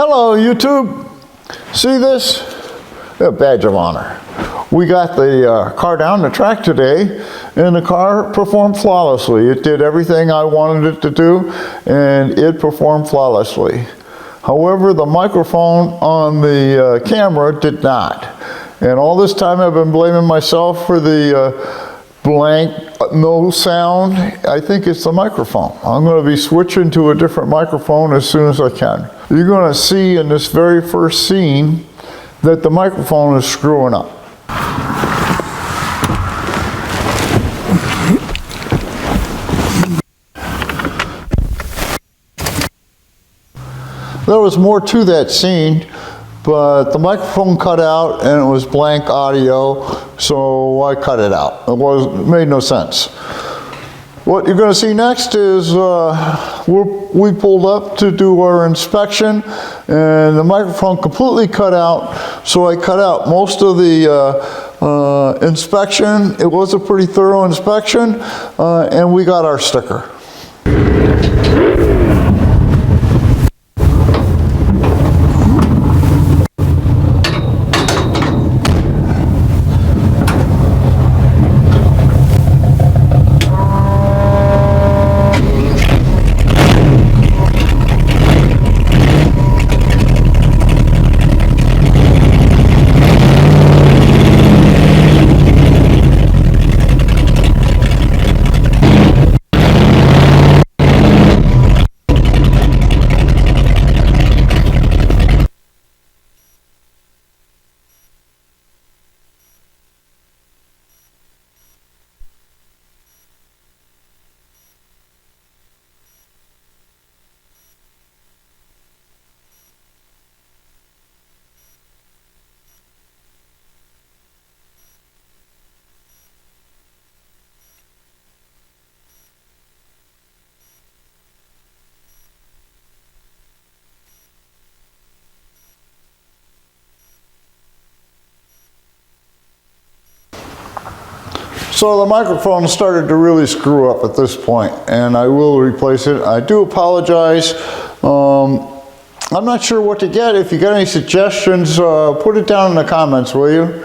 Hello YouTube, see this? A badge of honor. We got the car down the track today and the car performed flawlessly. It did everything I wanted it to do and it performed flawlessly. However, the microphone on the camera did not. And all this time I've been blaming myself for the blank, no sound. I think it's the microphone. I'm going to be switching to a different microphone as soon as I can. You're going to see in this very first scene that the microphone is screwing up. There was more to that scene, but the microphone cut out and it was blank audio, so I cut it out. It made no sense. What you're going to see next is we pulled up to do our inspection and the microphone completely cut out, so I cut out most of the inspection. It was a pretty thorough inspection and we got our sticker. So the microphone started to really screw up at this point, and I will replace it. I do apologize. I'm not sure what to get. If you got any suggestions, put it down in the comments, will you?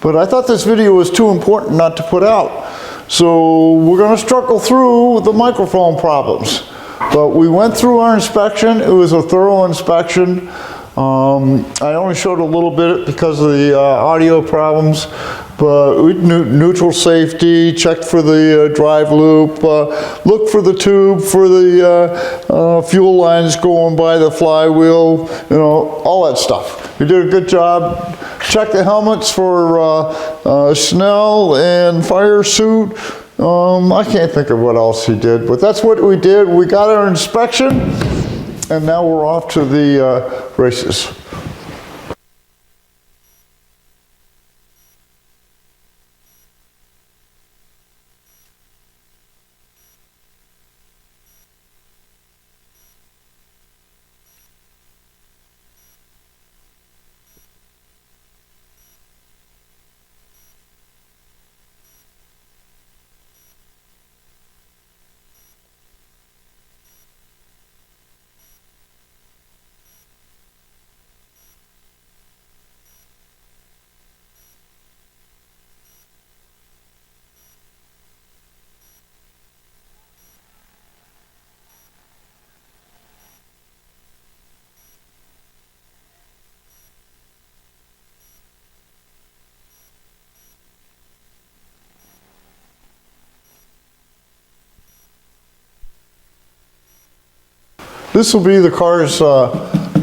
But I thought this video was too important not to put out. So we're going to struggle through the microphone problems. But we went through our inspection. It was a thorough inspection. I only showed a little bit because of the audio problems, but we neutral safety, checked for the drive loop, looked for the tube, for the fuel lines going by the flywheel, you know, all that stuff. We did a good job. Checked the helmets for Snell and fire suit. I can't think of what else he did, but that's what we did. We got our inspection, and now we're off to the races. This will be the car's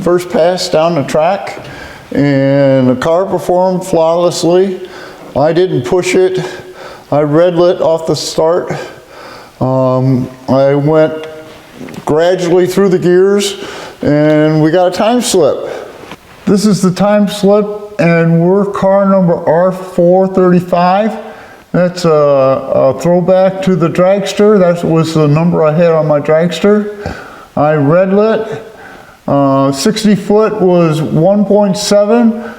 first pass down the track, and the car performed flawlessly. I didn't push it. I red lit off the start. I went gradually through the gears, and we got a time slip. This is the time slip, and we're car number R435. That's a throwback to the dragster. That was the number I had on my dragster. I red lit. 60 foot was 1.7,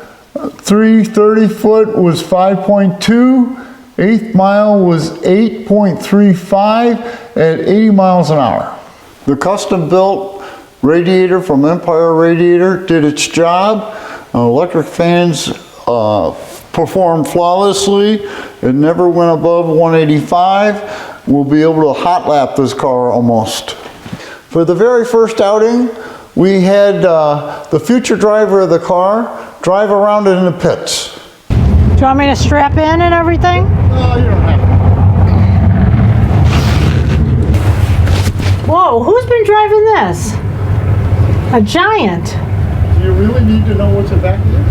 330 foot was 5.2, 8th mile was 8.35 at 80 miles an hour. The custom built radiator from Empire Radiator did its job. Electric fans performed flawlessly. It never went above 185. We'll be able to hot lap this car almost. For the very first outing, we had the future driver of the car drive around it in the pits. Do you want me to strap in and everything? No, you don't have to. Whoa, who's been driving this? A Giant. Do you really need to know what's in back of it?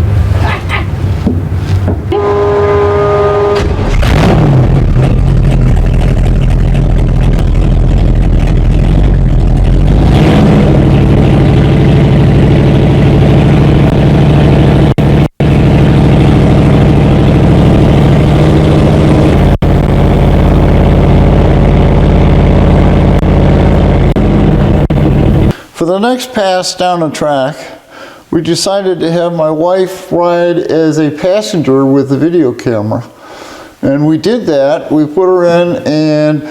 For the next pass down the track, we decided to have my wife ride as a passenger with the video camera. And we did that. We put her in and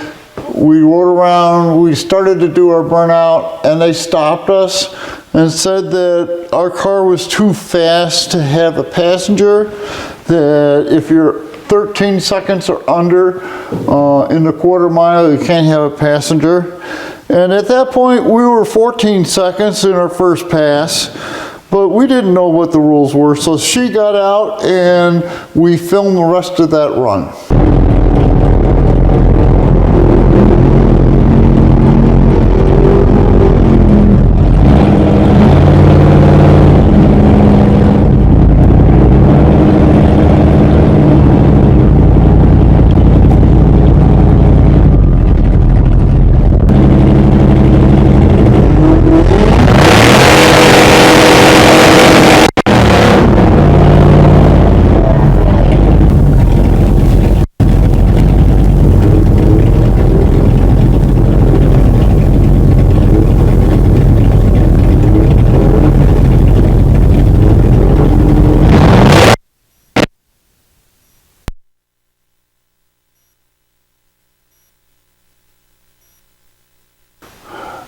we rode around. We started to do our burnout and they stopped us and said that our car was too fast to have a passenger, that if you're 13 seconds or under in the quarter mile, you can't have a passenger. And at that point, we were 14 seconds in our first pass, but we didn't know what the rules were, so she got out and we filmed the rest of that run.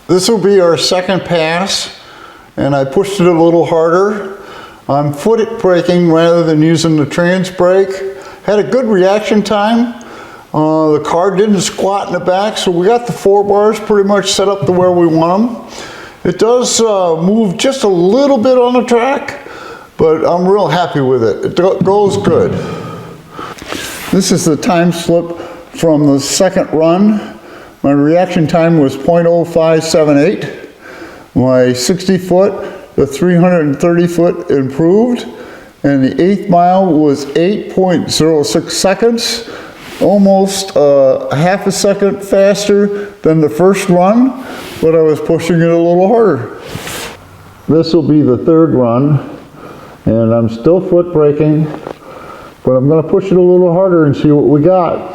This will be our second pass, and I pushed it a little harder. I'm foot braking rather than using the trans brake. Had a good reaction time. The car didn't squat in the back, so we got the 4 bars pretty much set up to where we want them. It does move just a little bit on the track, but I'm real happy with it. It goes good. This is the time slip from the second run. My reaction time was 0.0578. My 60 foot, the 330 foot improved, and the 8th mile was 8.06 seconds, almost half a second faster than the first run, but I was pushing it a little harder. This will be the third run, and I'm still foot braking, but I'm going to push it a little harder and see what we got.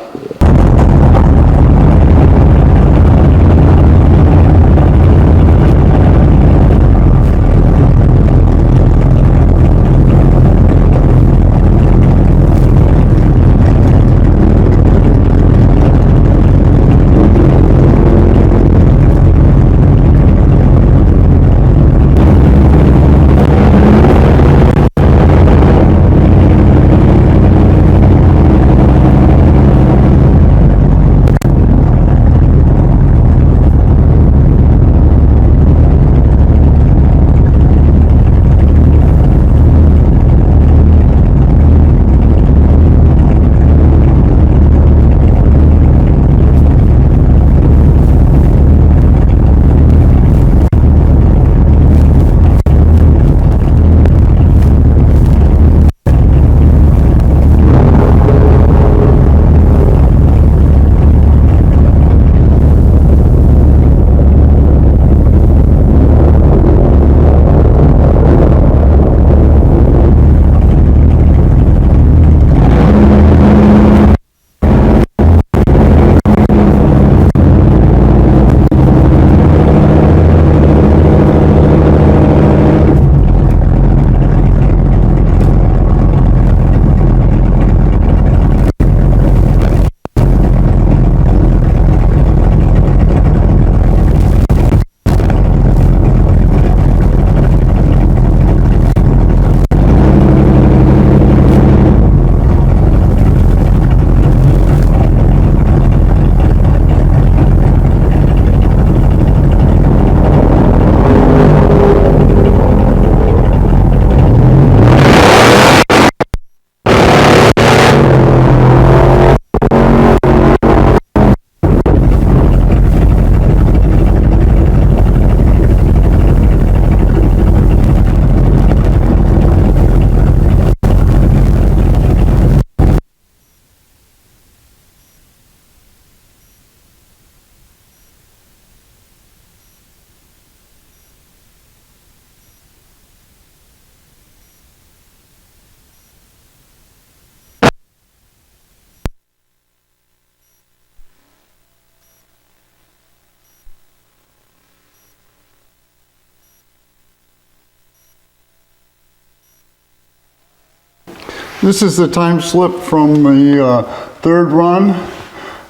This is the time slip from the third run.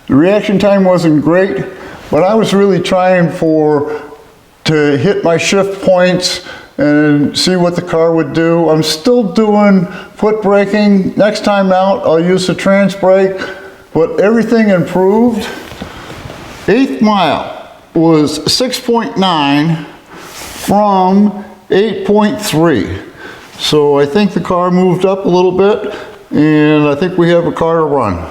The reaction time wasn't great, but I was really trying to hit my shift points and see what the car would do. I'm still doing foot braking. Next time out, I'll use the trans brake, but everything improved. 8th mile was 6.9 from 8.3. So I think the car moved up a little bit, and I think we have a car to run.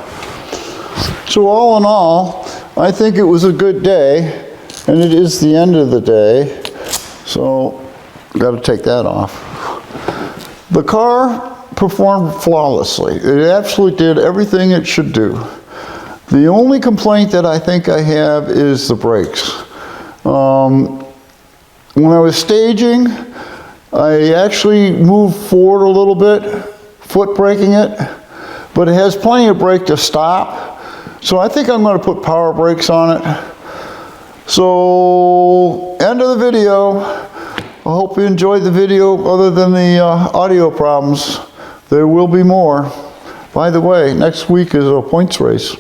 So all in all, I think it was a good day, and it is the end of the day, so got to take that off. The car performed flawlessly. It absolutely did everything it should do. The only complaint that I think I have is the brakes. When I was staging, I actually moved forward a little bit, foot braking it, but it has plenty of brake to stop. So I think I'm going to put power brakes on it. So, end of the video. I hope you enjoyed the video other than the audio problems. There will be more. By the way, next week is a points race.